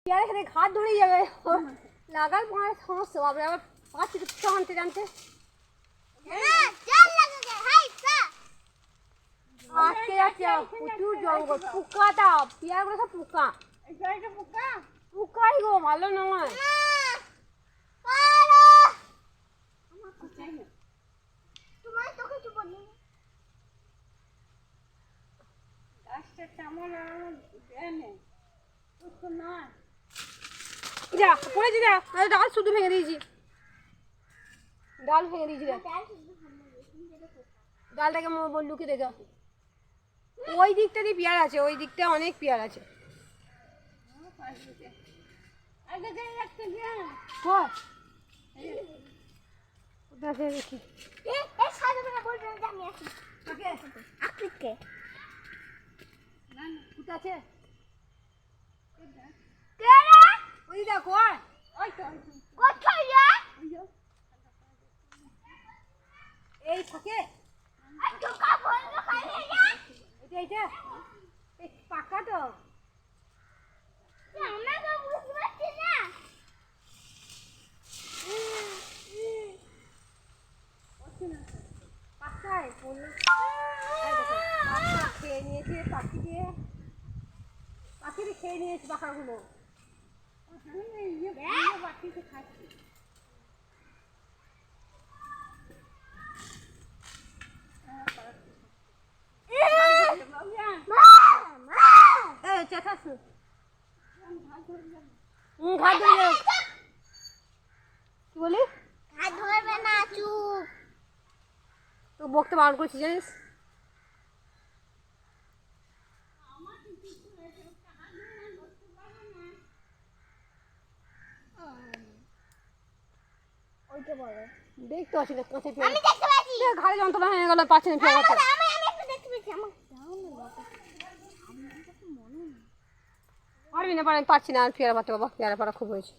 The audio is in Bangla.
পেয়ারা খেতে ঘাট ধরেই যাবে লাগার পরে সমস্যা হবে আবার পাচ্ছি তো আনতে জানতে আজকে যাচ্ছে প্রচুর জঙ্গল পোকাটা পেয়ারাগুলো সব পোকা পোকাই গো ভালো নয় যা পড়েছি যা ডাল শুধু ভেঙে দিয়েছি ডাল ভেঙে দিয়েছি ডালটাকে লুকিয়ে দেখো ওই দিকটা দিয়ে পেয়ার আছে ওই দিকটা অনেক পেয়ার আছে এই থাকে এটা পাকা তো খেয়ে নিয়েছে পাখি দিয়ে পাখিরে খেয়ে নিয়েছে পাখাগুলো পাখিকে খাচ্ছি কি বলি তো বকতে বারণ করছি জানিস দেখতে পাচ্ছি না কাছে ঘাড়ে যন্ত্রণা হয়ে গেল পাচ্ছি না পারবি না পারছি না আর পেয়ারা পাতে বাবা পেয়ারা পাড়া খুব হয়েছে